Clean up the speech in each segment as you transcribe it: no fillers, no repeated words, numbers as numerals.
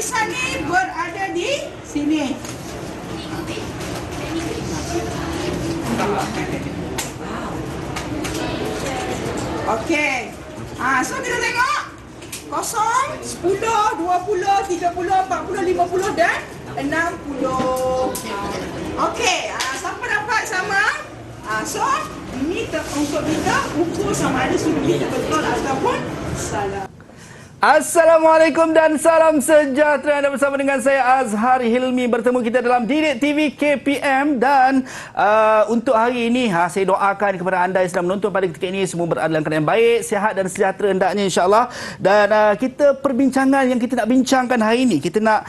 barisan ni berada di sini. Okey. So kita tengok 0, 10, 20, 30, 40, 50 dan 60. Okey, siapa dapat sama? So ini untuk kita ukur sama ada sudut kita betul ataupun salah. Assalamualaikum dan salam sejahtera. Anda bersama dengan saya Azhar Hilmi. Bertemu kita dalam Didik TV KPM. Dan untuk hari ini saya doakan kepada anda yang sedang menonton pada ketika ini semua berada dalam keadaan baik, sihat dan sejahtera hendaknya, insyaAllah. Dan kita perbincangan yang kita nak bincangkan hari ini, kita nak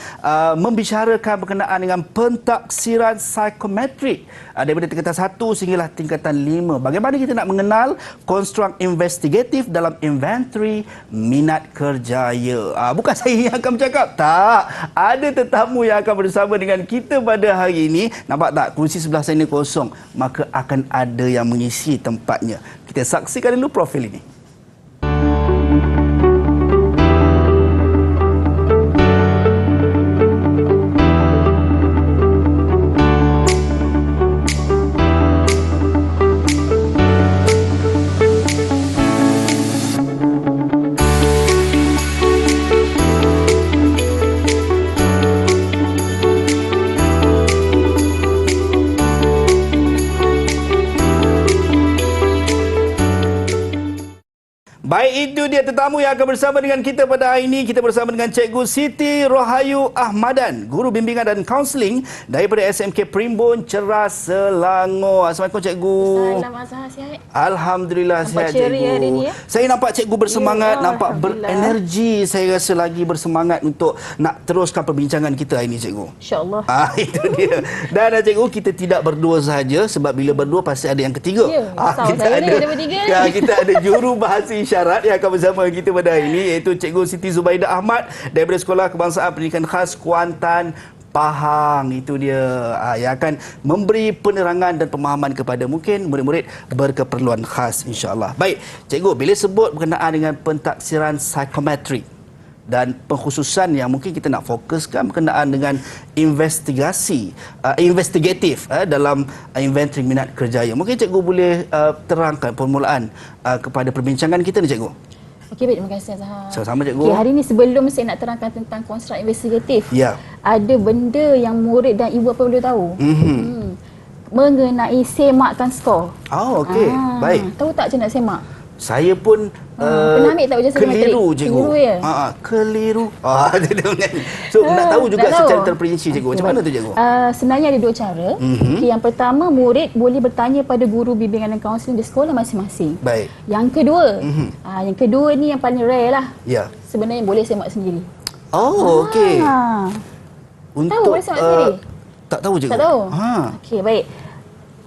membicarakan berkenaan dengan pentaksiran psikometrik daripada tingkatan 1 sehinggalah tingkatan 5. Bagaimana kita nak mengenal konstruk investigatif dalam inventory minat kerjaya. Bukan saya yang akan bercakap. Tak. Ada tetamu yang akan bersama dengan kita pada hari ini. Nampak tak? Kursi sebelah saya ini kosong. Maka akan ada yang mengisi tempatnya. Kita saksikan dulu profil ini. Baik, itu dia tetamu yang akan bersama dengan kita pada hari ini. Kita bersama dengan Cikgu Siti Rohayu Ahmadan, Guru Bimbingan dan Kaunseling daripada SMK Primbon, Ceras, Selangor. Assalamualaikum Cikgu. Assalamualaikum, sihat? Alhamdulillah nampak sihat Cikgu. Hari ini, ya? Saya nampak Cikgu bersemangat, nampak berenergi. Saya rasa lagi bersemangat untuk nak teruskan perbincangan kita hari ini Cikgu. InsyaAllah. Itu dia. Dan Cikgu, kita tidak berdua sahaja sebab bila berdua pasti ada yang ketiga. Ya, Kita ada bertiga. Kita ada juru bahasa isyarat yang akan bersama kita pada hari ini, iaitu Cikgu Siti Zubaidah Ahmad daripada Sekolah Kebangsaan Pendidikan Khas Kuantan, Pahang. Itu dia yang akan memberi penerangan dan pemahaman kepada mungkin murid-murid berkeperluan khas, insya-Allah. Baik, Cikgu, bila sebut berkenaan dengan pentaksiran psikometrik dan pengkhususan yang mungkin kita nak fokuskan berkenaan dengan investigasi investigatif dalam inventory minat kerjaya. Mungkin Cikgu boleh terangkan permulaan kepada perbincangan kita ni Cikgu. Okey, baik, terima kasih Zahar. Sama-sama Cikgu. Okay, hari ini sebelum saya nak terangkan tentang konstruk investigatif, ya, ada benda yang murid dan ibu apa boleh tahu. Mengenai semakan skor. Oh, okey. Baik. Tahu tak macam nak semak? Saya pun pernah ambil tak ujian psikometrik? keliru Cikgu. Keliru ya? Keliru. So nak tahu juga tak secara tahu. terperinci Cikgu. Macam mana tu Cikgu? Sebenarnya ada dua cara. Okay, yang pertama, murid boleh bertanya pada guru bimbingan dan kaunseling di sekolah masing-masing. Baik. Yang kedua, yang kedua ni yang paling rare lah. Ya. Sebenarnya boleh semak sendiri. Oh, okey. Tahu boleh semak sendiri? Tak tahu Cikgu. Tak tahu? Okey, baik.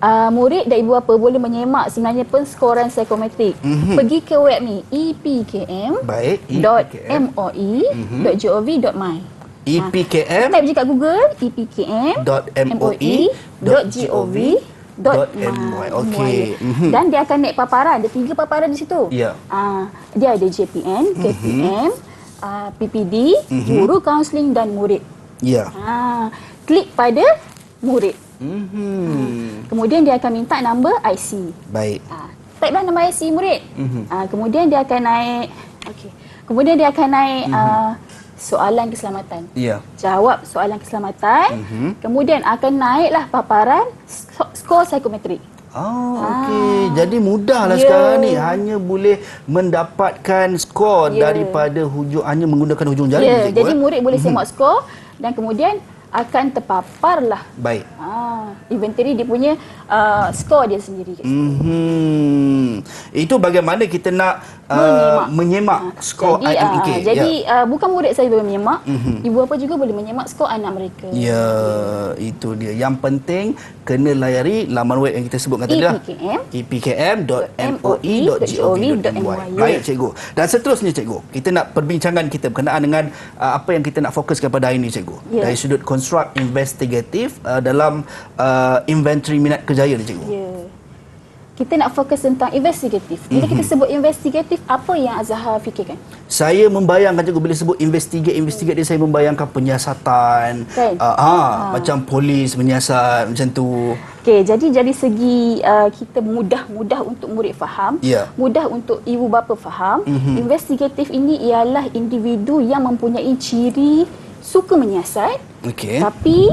Murid dan ibu bapa boleh menyemak sebenarnya penskoran psikometrik. Pergi ke web ni epkm.moi.gov.my. EPKM. Type je kat Google epkm.moi.gov.my. Okey. Dan dia akan naik paparan. Ada 3 paparan di situ. Ya. Dia ada JPN, KPM, PPD, guru kaunseling dan murid. Ya. Klik pada murid. Kemudian dia akan minta nombor IC. Baik. Type lah nombor IC murid. Kemudian dia akan naik Kemudian dia akan naik soalan keselamatan. Ya. Jawab soalan keselamatan. Kemudian akan naiklah paparan skor psikometrik. Okey. Jadi mudahlah sekarang ni, hanya boleh mendapatkan skor daripada hanya menggunakan hujung jari. Jadi murid boleh semak skor dan kemudian akan terpaparlah. Baik. Inventory dia punya skor dia sendiri. Itu bagaimana kita nak menyemak skor IMK. Jadi bukan murid saya boleh menyemak, ibu bapa juga boleh menyemak skor anak mereka. Ya, itu dia. Yang penting kena layari laman web yang kita sebutkan tadi lah. epkm.moi.gov.my. Baik Cikgu. Dan seterusnya Cikgu, kita nak perbincangan kita berkenaan dengan apa yang kita nak fokuskan pada hari ini Cikgu. Dari sudut konstruk investigatif dalam inventory minat kerjaya ni Cikgu. Kita nak fokus tentang investigatif. Bila kita sebut investigatif, apa yang Azhar fikirkan? saya membayangkan cikgu bila sebut investigate dia, saya membayangkan penyiasatan. Kan? Macam polis menyiasat macam tu. Okey, jadi dari segi kita mudah untuk murid faham, mudah untuk ibu bapa faham. Investigatif ini ialah individu yang mempunyai ciri suka menyiasat, tapi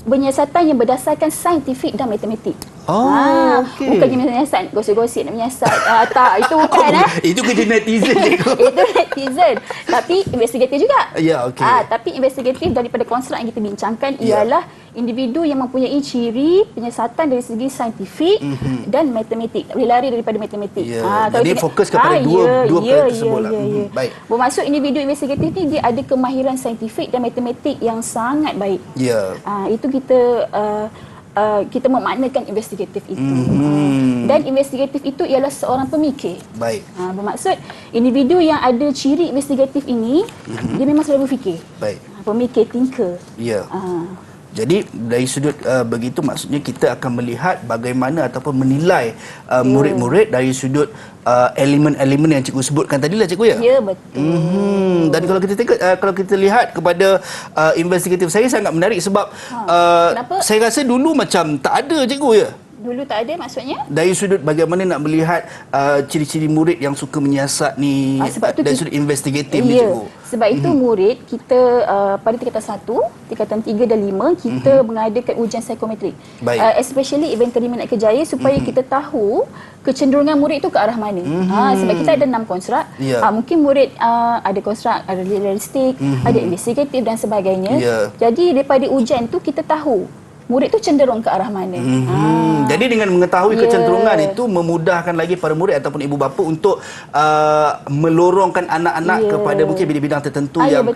penyiasatan yang berdasarkan saintifik dan matematik. Bukan menyiasat, gosip-gosip nak menyiasat. Tak, itu bukan. Itu kerja netizen. Itu netizen. Tapi investigatif juga. Ya, tapi investigatif daripada konstruk yang kita bincangkan ialah individu yang mempunyai ciri penyiasatan dari segi saintifik dan matematik. Tak boleh lari daripada matematik. Jadi fokus kepada dua perkara tersebut. Baik. Bermaksud individu investigatif ni dia ada kemahiran saintifik dan matematik yang sangat baik. Itu kita memaknakan investigatif itu. Dan investigatif itu ialah seorang pemikir. Baik. Bermaksud individu yang ada ciri investigatif ini dia memang selalu berfikir. Baik. Pemikir, thinker. Jadi dari sudut begitu, maksudnya kita akan melihat bagaimana ataupun menilai murid-murid dari sudut elemen-elemen yang cikgu sebutkan tadi lah, cikgu, ya? Ya, betul. Dan kalau kita tengok, kalau kita lihat kepada investigatif, saya sangat menarik sebab kenapa? Saya rasa dulu macam tak ada, cikgu, ya? Dulu tak ada, maksudnya? Dari sudut bagaimana nak melihat ciri-ciri murid yang suka menyiasat ni, dari sudut investigatif ni, cikgu. Sebab itu murid kita pada tingkatan 1, tingkatan 3 dan 5 kita mengadakan ujian psikometrik. Especially event terima nak kejaya supaya kita tahu kecenderungan murid itu ke arah mana. Sebab kita ada 6 konstruk. Mungkin murid ada konstruk, ada realistik, ada investigatif dan sebagainya. Jadi daripada ujian tu kita tahu murid tu cenderung ke arah mana. Jadi dengan mengetahui kecenderungan itu memudahkan lagi para murid ataupun ibu bapa untuk melorongkan anak-anak kepada mungkin bidang-bidang tertentu yang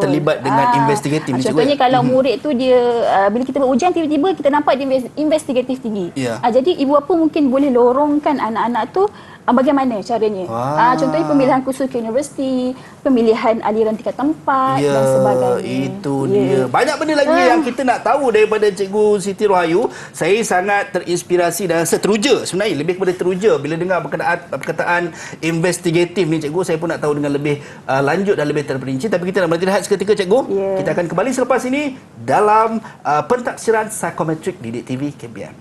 terlibat dengan investigatif. Contohnya kalau murid tu dia bila kita buat ujian tiba-tiba kita nampak dia investigatif tinggi. Jadi ibu bapa mungkin boleh lorongkan anak-anak tu bagaimana caranya. Contohnya pemilihan khusus ke universiti, pemilihan aliran tingkat 4 dan sebagainya. Itu dia. Banyak benda lagi yang kita nak tahu daripada Cikgu Siti Rohayu. Saya sangat terinspirasi dan teruja, sebenarnya lebih kepada teruja bila dengar perkataan investigatif ni, cikgu. Saya pun nak tahu dengan lebih lanjut dan lebih terperinci. Tapi kita nak berhenti rehat seketika, cikgu. Kita akan kembali selepas ini dalam pentaksiran psikometrik Didik TV KPM.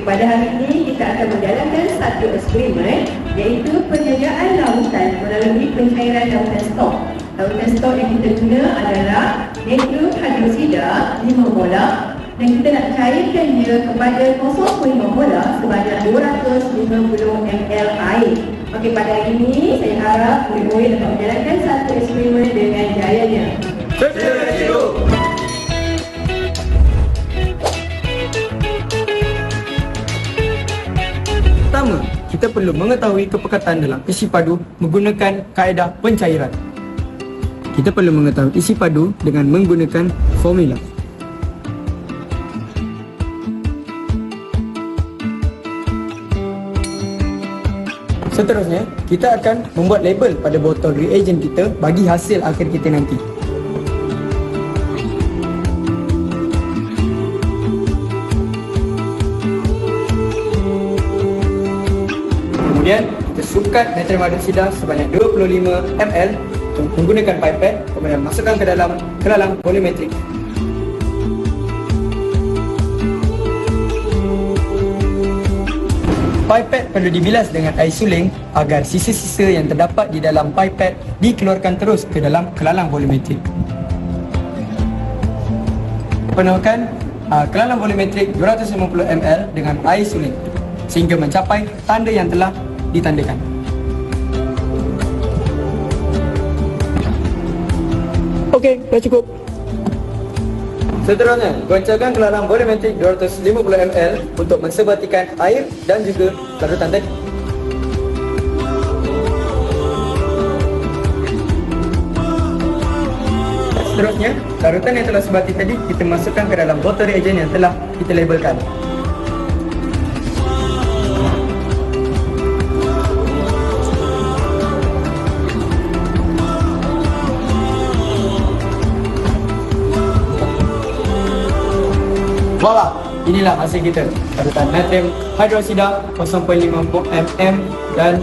Pada hari ini kita akan menjalankan satu eksperimen, iaitu penyediaan lautan melalui pencairan lautan stok. Lautan stok yang kita guna adalah nitrohydrosida 5 molar dan kita nak cairkan dia kepada 0.5 molar sebanyak 250 ml air. Okey, pada hari ini saya harap murid-murid dapat menjalankan satu eksperimen dengan jayanya. Pertama, kita perlu mengetahui kepekatan dalam isi padu menggunakan kaedah pencairan. Kita perlu mengetahui isi padu dengan menggunakan formula. Seterusnya, kita akan membuat label pada botol reagen kita bagi hasil akhir kita nanti. Kemudian kita sukat natrium hidroksida sebanyak 25 ml menggunakan pipet, kemudian masukkan ke dalam kelalang volumetrik. Pipet perlu dibilas dengan air suling agar sisa-sisa yang terdapat di dalam pipet dikeluarkan terus ke dalam kelalang volumetrik. Penuhkan kelalang volumetrik 250 ml dengan air suling sehingga mencapai tanda yang telah ditandakan. Okey, dah cukup. Seterusnya, goncangkan kelalang volumetrik 250 ml untuk mensebatikan air dan juga larutan tadi. Seterusnya, larutan yang telah sebati tadi kita masukkan ke dalam botol reagen yang telah kita labelkan. Voila, inilah hasil kita. Parutan natrium hidroksida 0.50 mm dan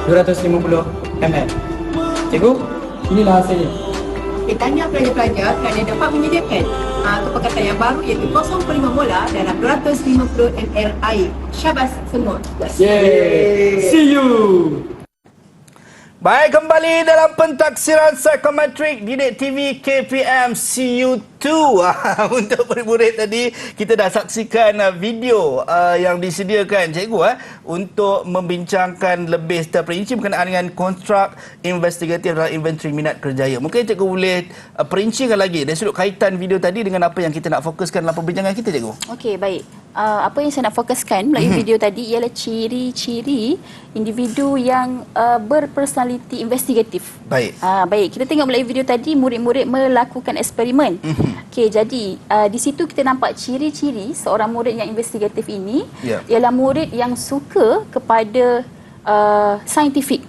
250 ml. Cikgu, inilah hasilnya. Kita tanya pelajar-pelajar kerana dapat menyediakan kepekatan yang baru iaitu 0.5 molar dalam 250 ml air. Syabas semua. Yeay! See you! Baik, kembali dalam pentaksiran psikometrik Didik TV KPM CU2. Untuk murid-murid tadi, kita dah saksikan video yang disediakan cikgu untuk membincangkan lebih secara perinci berkenaan dengan kontrak investigatif dalam inventory minat kerjaya. Mungkin cikgu boleh perincikan lagi dari sudut kaitan video tadi dengan apa yang kita nak fokuskan dalam perbincangan kita, cikgu. Okey, baik. Apa yang saya nak fokuskan melalui video tadi ialah ciri-ciri individu yang berpersonaliti investigatif. Baik. Baik, kita tengok melalui video tadi murid-murid melakukan eksperimen. Okey, jadi di situ kita nampak ciri-ciri seorang murid yang investigatif ini ialah murid yang suka kepada scientific,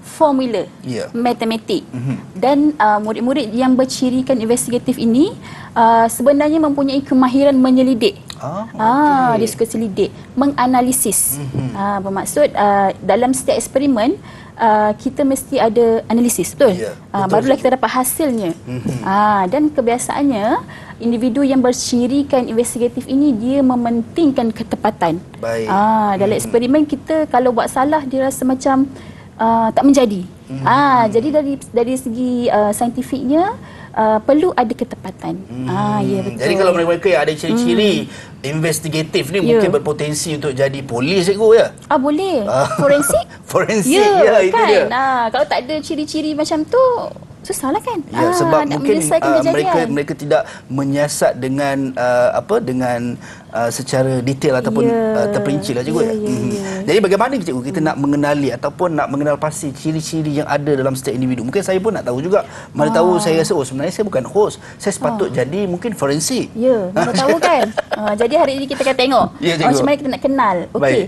formula, matematik. Dan murid-murid yang bercirikan investigatif ini sebenarnya mempunyai kemahiran menyelidik. Dia suka selidik, menganalisis. Bermaksud dalam setiap eksperimen kita mesti ada analisis, betul? Barulah kita dapat hasilnya. Dan kebiasaannya individu yang bercirikan investigatif ini dia mementingkan ketepatan. Baik. Dalam eksperimen kita kalau buat salah dia rasa macam tak menjadi. Jadi dari segi saintifiknya perlu ada ketepatan. Ya, betul. Jadi kalau mereka yang ada ciri-ciri investigatif ni mungkin berpotensi untuk jadi polis, cikgu, ya? Boleh. Forensik? Forensik, ya, itu kan? dia. Kalau tak ada ciri-ciri macam tu, susahlah kan? Ya, sebab nak mungkin menyelesaikan mereka tidak menyiasat dengan dengan secara detail ataupun terperinci lah, cikgu. Jadi bagaimana, cikgu, kita nak mengenali ataupun nak mengenal pasti ciri-ciri yang ada dalam setiap individu? Mungkin saya pun nak tahu juga. Mana tahu saya rasa sebenarnya saya bukan host, saya sepatut jadi mungkin forensik. Ya, mana tahu kan? Jadi hari ini kita akan tengok macam mana kita nak kenal. Okey.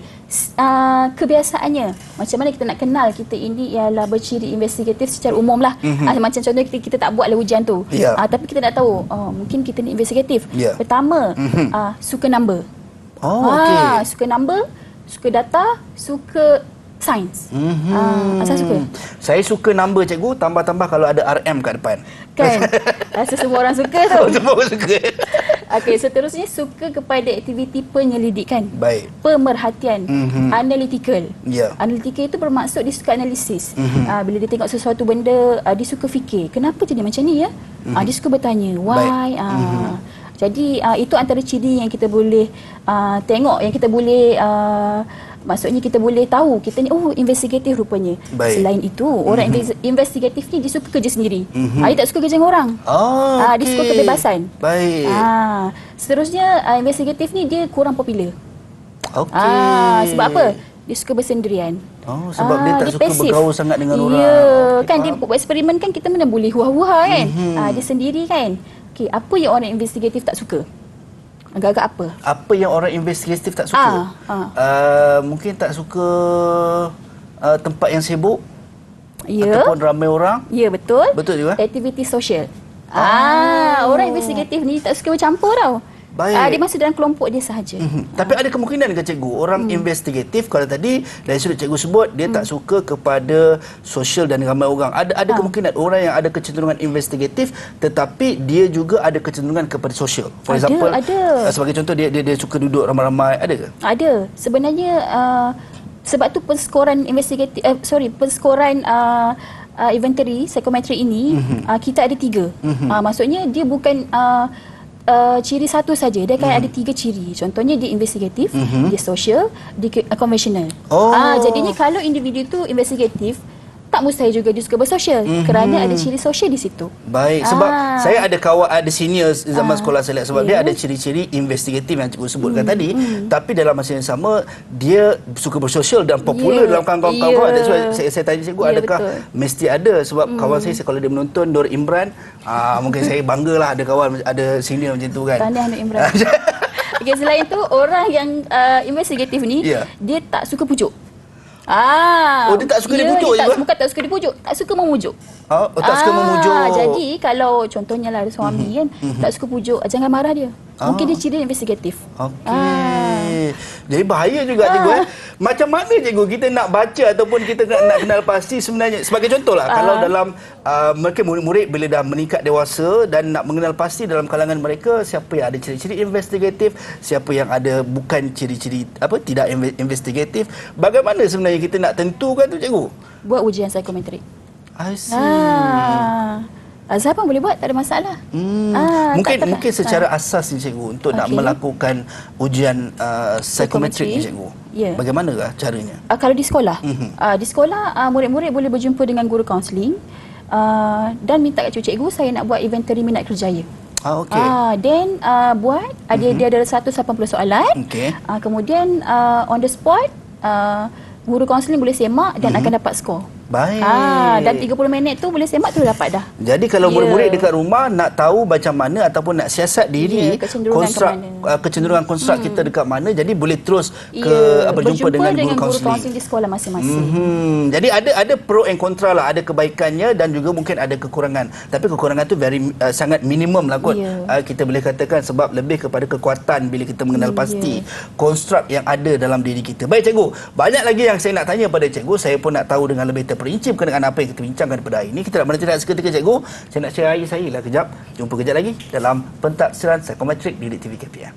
Kebiasaannya macam mana kita nak kenal kita ini ialah berciri investigatif secara umum lah. Macam contoh kita tak buatlah ujian tu, tapi kita nak tahu mungkin kita ni investigatif. Pertama, suka number. Suka number, suka data, suka sains. Asal suka? Saya suka number, cikgu, tambah-tambah kalau ada RM kat depan. Kan? Rasa semua orang suka tu. Semua orang suka. Okey, seterusnya suka kepada aktiviti penyelidikan. Baik. Pemerhatian. Analytical. Analytical itu bermaksud dia suka analisis. Bila dia tengok sesuatu benda, dia suka fikir, kenapa jadi macam ni ya? Dia suka bertanya, why? Jadi itu antara ciri yang kita boleh tengok, yang kita boleh maksudnya kita boleh tahu kita ni investigatif rupanya. Baik. Selain itu, orang investigatif ni dia suka kerja sendiri. Dia tak suka kerja dengan orang. Dia suka kebebasan. Baik. Seterusnya investigatif ni dia kurang popular. Sebab apa? Dia suka bersendirian. Sebab dia tak suka bergaul sangat dengan orang. Ya, kan dia buat eksperimen kan kita mana boleh hua-hua kan. Dia sendiri kan. Okey, apa yang orang investigatif tak suka? Agak-agak apa? Apa yang orang investigatif tak suka? Mungkin tak suka tempat yang sibuk, ataupun ramai orang. Ya, betul. Betul juga. Aktiviti sosial. Orang investigatif ni tak suka bercampur tau. Baik. Dia masuk dalam kelompok dia sahaja. Tapi ada kemungkinan ke, cikgu, orang investigatif kalau tadi dari sudut cikgu sebut dia tak suka kepada sosial dan ramai orang. Ada kemungkinan orang yang ada kecenderungan investigatif tetapi dia juga ada kecenderungan kepada sosial. For example, sebagai contoh dia suka duduk ramai-ramai, ada ke? Ada. Sebenarnya sebab tu penskoran investigatif penskoran inventory psikometri ini kita ada 3. Maksudnya dia bukan ciri satu saja, dia akan ada 3 ciri. Contohnya dia investigatif, dia social, dia konvensional. Jadinya kalau individu tu investigatif, tak mustahil juga dia suka bersosial kerana ada ciri sosial di situ. Baik, sebab saya ada kawan, ada senior zaman sekolah saya lihat, sebab dia ada ciri-ciri investigatif yang cikgu sebutkan tadi, tapi dalam masa yang sama dia suka bersosial dan popular dalam kawan-kawan. Saya tanya cikgu, adakah mesti ada? Sebab kawan saya kalau dia menonton Nur Imran, mungkin saya banggalah ada kawan, ada senior macam tu kan. Tahniah Nur Imran. Okay, selain tu orang yang investigatif ni dia tak suka pujuk. Ah. Oh, dia tak suka dipujuk dia juga? Bukan tak suka dipujuk, tak suka memujuk. Oh, tak suka memujuk. Jadi kalau contohnya lah ada suami kan, tak suka pujuk, jangan marah dia. Mungkin dia ciri investigatif. Okey. Jadi bahaya juga cikgu Macam mana cikgu kita nak baca ataupun kita nak kenal pasti sebenarnya, sebagai contohlah kalau dalam mereka murid-murid bila dah meningkat dewasa dan nak mengenal pasti dalam kalangan mereka siapa yang ada ciri-ciri investigatif, siapa yang ada bukan ciri-ciri tidak investigatif, bagaimana sebenarnya kita nak tentukan tu cikgu? Buat ujian psikometrik. I see. Azhar pun boleh buat, tak ada masalah. Mungkin secara asas ni cikgu untuk nak melakukan ujian psikometrik ni cikgu. Bagaimanakah caranya? Kalau di sekolah, murid-murid boleh berjumpa dengan guru kaunseling dan minta kat cikgu, saya nak buat inventory minat kerjaya. Then buat dia ada 180 soalan. Kemudian on the spot guru kaunseling boleh semak dan akan dapat skor. Baik. Dan 30 minit tu boleh semak tu dapat dah. Jadi kalau murid-murid dekat rumah nak tahu macam mana ataupun nak siasat diri, kecenderungan konstruk kita dekat mana, jadi boleh terus berjumpa dengan guru kaunseling di sekolah masing-masing. Jadi ada pro and kontra lah, ada kebaikannya dan juga mungkin ada kekurangan. Tapi kekurangan tu sangat minimum lah kot. Kita boleh katakan sebab lebih kepada kekuatan bila kita mengenal pasti konstruk yang ada dalam diri kita. Baik cikgu, banyak lagi yang saya nak tanya pada cikgu. Saya pun nak tahu dengan lebih terperinci berkenaan apa yang kita bincangkan pada hari ini. Kita nak berhenti seketika cikgu. Saya nak share air saya lah kejap. Jumpa kejap lagi dalam Pentaksiran Psikometrik Didik TV KPM.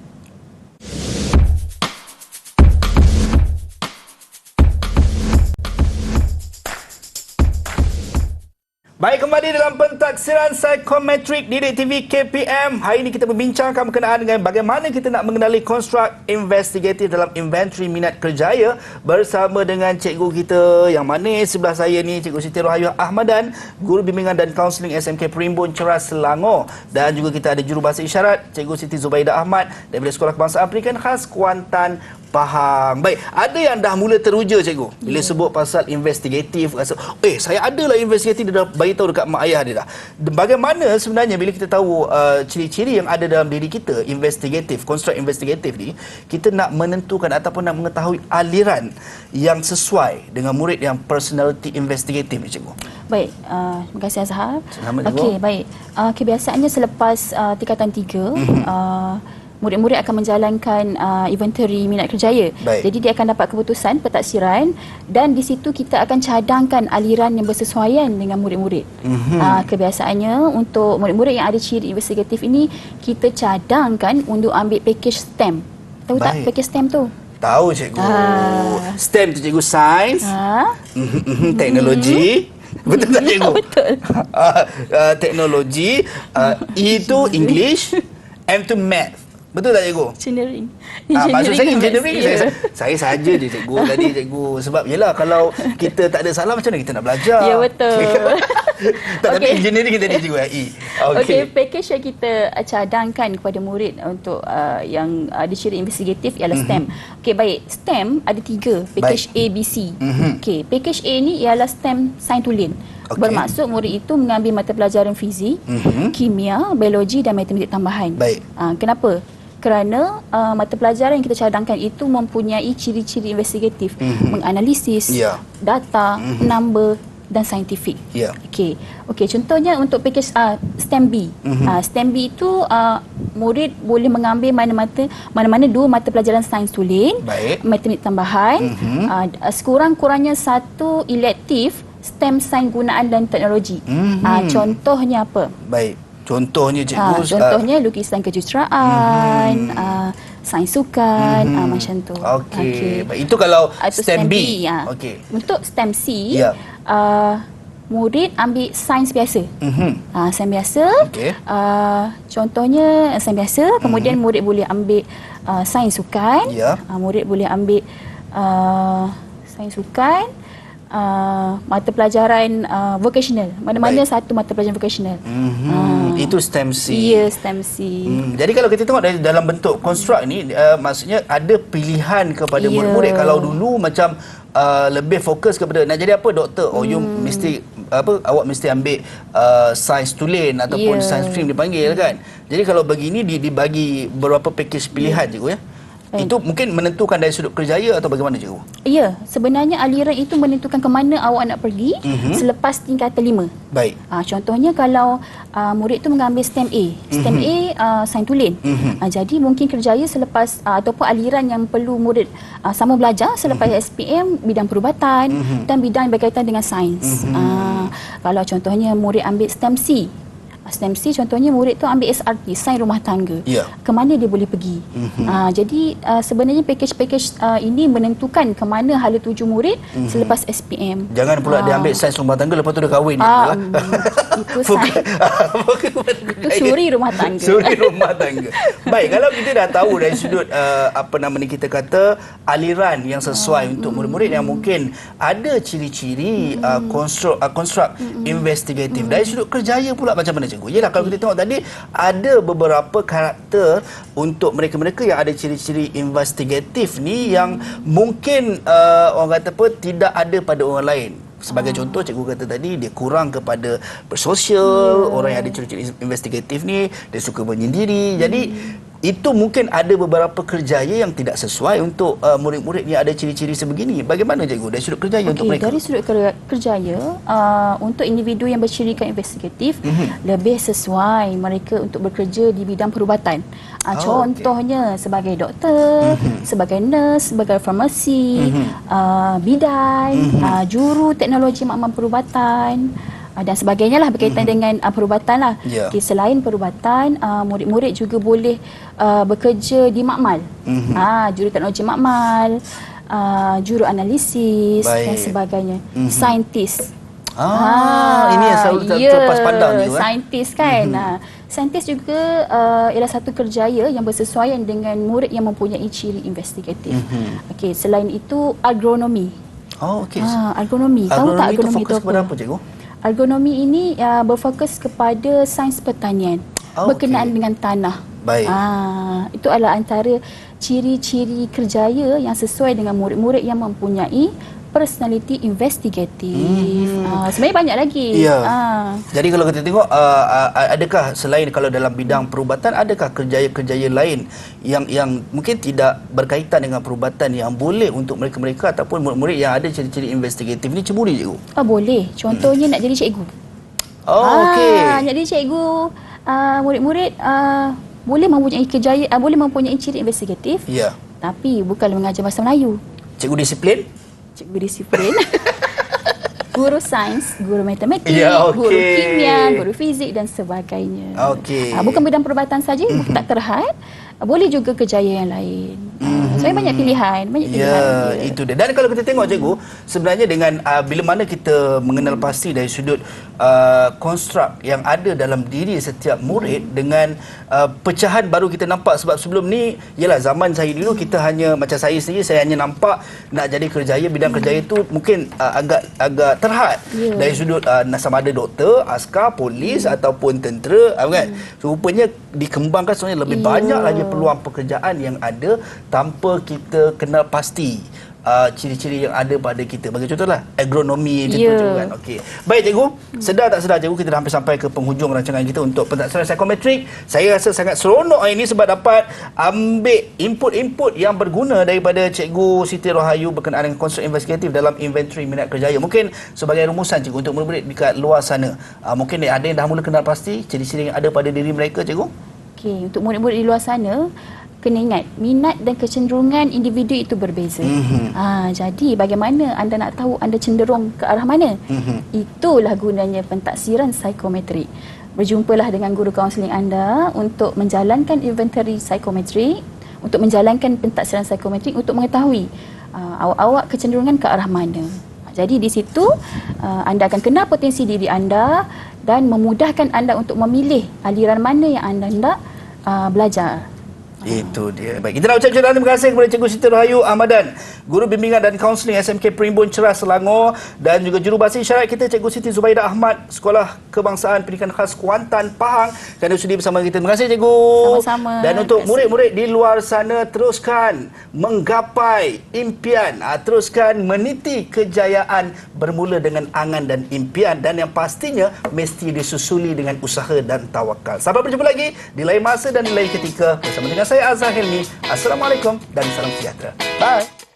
Baik, kembali dalam Pentaksiran Psikometrik Didik TV KPM. Hari ini kita berbincangkan berkenaan dengan bagaimana kita nak mengenali konstruk investigatif dalam inventory minat kerjaya bersama dengan cikgu kita yang manis sebelah saya ni, Cikgu Siti Rohayuh Ahmadan, Guru Bimbingan dan Kaunseling SMK Perimbun Ceras Selangor. Dan juga kita ada Jurubahasa Isyarat, Cikgu Siti Zubaidah Ahmad daripada Sekolah Kebangsaan Pendidikan Khas Kuantan, Pahang. Baik, ada yang dah mula teruja cikgu bila sebut pasal investigatif, rasa saya adalah investigatif, dia dah bagi tahu dekat mak ayah dia dah. Bagaimana sebenarnya bila kita tahu ciri-ciri yang ada dalam diri kita investigatif, konstruk investigatif ni, kita nak menentukan ataupun nak mengetahui aliran yang sesuai dengan murid yang personality investigatif ni cikgu. Baik, terima kasih Azhar. Okey, baik. Kebiasaannya selepas tingkatan 3 murid-murid akan menjalankan inventory minat kerjaya. Jadi dia akan dapat keputusan pentaksiran dan di situ kita akan cadangkan aliran yang bersesuaian dengan murid-murid. Kebiasaannya untuk murid-murid yang ada ciri investigatif ini, kita cadangkan untuk ambil package STEM. Tahu tak package STEM tu? Tahu cikgu. STEM tu cikgu, sains, teknologi. Betul tak cikgu? Betul. Teknologi, E tu English, M tu math. Betul tak cikgu? Engineering. Maksud saya engineering. Saya saja je cikgu tadi cikgu. Sebab yelah kalau kita tak ada salah macam mana kita nak belajar? Ya betul. Tapi engineering tadi cikgu E. Okey, package yang kita cadangkan kepada murid untuk yang ada ciri investigatif ialah STEM. Okey, baik. STEM ada 3, package A, B, C. Okey, package A ni ialah STEM sains tulen. Bermaksud murid itu mengambil mata pelajaran fizik, kimia, biologi dan matematik tambahan. Kenapa? Kerana mata pelajaran yang kita cadangkan itu mempunyai ciri-ciri investigatif, menganalisis data, number dan saintifik. Okey, contohnya untuk package STEM B. STEM B itu murid boleh mengambil mana-mana 2 mata pelajaran sains tulen, matematik tambahan, sekurang-kurangnya 1 elektif STEM sains gunaan dan teknologi. Contohnya apa? Baik. Contohnya cikgu, contohnya lukisan kejuruteraan, sains sukan, macam tu. Okey. Itu kalau STEM B. Untuk STEM C, murid ambil sains biasa. Sains biasa. Contohnya sains biasa, kemudian murid boleh ambil sains sukan. Murid boleh ambil sains sukan, mata pelajaran vocational. Mana-mana satu mata pelajaran vocational. Itu STEM C. Ya, STEM C. Jadi kalau kita tengok dalam bentuk konstruk ni, maksudnya ada pilihan kepada murid-murid. Kalau dulu macam lebih fokus kepada nak jadi apa, doktor. You mesti awak mesti ambil sains tulen ataupun sains stream dipanggil kan. Jadi kalau begini dibagi beberapa package pilihan cikgu ya. Itu mungkin menentukan dari sudut kerjaya atau bagaimana cikgu? Ya, sebenarnya aliran itu menentukan ke mana awak nak pergi selepas tingkatan 5. Baik. Contohnya kalau murid tu mengambil STEM A. STEM A sains tulen. Jadi mungkin kerjaya selepas ataupun aliran yang perlu murid sama belajar selepas SPM bidang perubatan dan bidang yang berkaitan dengan sains. Kalau contohnya murid ambil STEM C. STEM C contohnya murid tu ambil SRT, sains rumah tangga. Ke mana dia boleh pergi. Jadi sebenarnya package-package ini menentukan ke mana hala tuju murid selepas SPM. Jangan pula dia ambil sains rumah tangga lepas tu dia kahwin. Itu sains. Itu suri rumah tangga. Suri rumah tangga. Baik, kalau kita dah tahu dari sudut kita kata aliran yang sesuai untuk murid-murid yang mungkin ada ciri-ciri konstruk investigatif. Dari sudut kerjaya pula macam mana cikgu? Yelah, kalau kita tengok tadi ada beberapa karakter untuk mereka-mereka yang ada ciri-ciri investigatif ni yang mungkin orang kata apa tidak ada pada orang lain. Sebagai contoh, cikgu kata tadi dia kurang kepada bersosial, orang yang ada ciri-ciri investigatif ni dia suka menyendiri. Jadi itu mungkin ada beberapa kerjaya yang tidak sesuai untuk murid-murid yang ada ciri-ciri sebegini. Bagaimana cikgu dari sudut kerjaya untuk mereka? Dari sudut kerjaya, untuk individu yang bercirikan investigatif lebih sesuai mereka untuk bekerja di bidang perubatan. Contohnya sebagai doktor, sebagai nurse, sebagai farmasi, bidai, juru teknologi makmal perubatan dan sebagainya lah berkaitan dengan perubatan lah. Okay, selain perubatan, murid-murid juga boleh bekerja di makmal, juru teknologi makmal, juru analisis dan sebagainya, saintis. Ini yang selalu terlepas pandang ni. Saintis kan. Saintis juga ialah satu kerjaya yang bersesuaian dengan murid yang mempunyai ciri investigatif. Okey, selain itu agronomi. Agronomi. Tahu tak agronomi itu fokus kepada apa cikgu? Agronomi ini berfokus kepada sains pertanian berkenaan dengan tanah. Baik. Itu adalah antara ciri-ciri kerjaya yang sesuai dengan murid-murid yang mempunyai personality investigatif. Sebenarnya banyak lagi. Jadi kalau kita tengok adakah selain kalau dalam bidang perubatan, adakah kerjaya-kerjaya lain yang mungkin tidak berkaitan dengan perubatan yang boleh untuk mereka-mereka ataupun murid-murid yang ada ciri-ciri investigatif ni ceburi cikgu? Boleh. Contohnya nak jadi cikgu. Nak jadi cikgu, murid-murid boleh mempunyai kerjaya, boleh mempunyai ciri investigatif. Tapi bukanlah mengajar bahasa Melayu. Cikgu disiplin? Cikgu disiplin. Guru sains, guru matematik, guru kimia, guru fizik dan sebagainya. Bukan bidang perubatan saja, tak terhad. Boleh juga kerjaya yang lain. Sebenarnya banyak pilihan. Itu dia. Dan kalau kita tengok cikgu, sebenarnya dengan bila mana kita mengenal pasti dari sudut konstruk yang ada dalam diri setiap murid dengan pecahan baru kita nampak. Sebab sebelum ni, ialah zaman saya dulu kita hanya, macam saya sendiri, saya hanya nampak nak jadi kerjaya, bidang kerjaya itu mungkin agak terhad dari sudut sama ada doktor, askar, polis ataupun tentera kan. Rupanya dikembangkan sebenarnya lebih banyak lagi peluang pekerjaan yang ada tanpa kita kenal pasti ciri-ciri yang ada pada kita. Bagi contohlah agronomi macam tu kan. Baik cikgu, sedar tak sedar cikgu, kita dah hampir sampai ke penghujung rancangan kita untuk pentadbiran psikometrik. Saya rasa sangat seronok hari ini sebab dapat ambil input-input yang berguna daripada Cikgu Siti Rohayu berkenaan dengan konstruk investigatif dalam inventory minat kerjaya. Mungkin sebagai rumusan cikgu untuk murid-murid dekat luar sana, mungkin ada yang dah mula kenal pasti ciri-ciri yang ada pada diri mereka cikgu. Untuk murid-murid di luar sana, kena ingat, minat dan kecenderungan individu itu berbeza. Jadi bagaimana anda nak tahu anda cenderung ke arah mana? Itulah gunanya pentaksiran psikometrik. Berjumpalah dengan guru kaunseling anda untuk menjalankan inventory psikometrik, untuk menjalankan pentaksiran psikometrik untuk mengetahui awak-awak kecenderungan ke arah mana. Jadi di situ anda akan kenal potensi diri anda dan memudahkan anda untuk memilih aliran mana yang anda hendak belajar. Itu dia. Baik, kita nak ucapkan terima kasih kepada Cikgu Siti Rohayu Ahmadan, Guru Bimbingan dan Kaunseling SMK Perimbun Cerah Selangor, dan juga Jurubahasa Isyarat kita Cikgu Siti Zubaidah Ahmad, Sekolah Kebangsaan Pendidikan Khas Kuantan, Pahang, kerana sudi bersama kita. Terima kasih Cikgu. Sama-sama. Dan untuk murid-murid di luar sana, teruskan menggapai impian, teruskan meniti kejayaan bermula dengan angan dan impian, dan yang pastinya mesti disusuli dengan usaha dan tawakal. Sampai berjumpa lagi di lain masa dan di lain ketika bersama dengan saya Azhar Hilmi. Assalamualaikum dan salam sejahtera. Bye.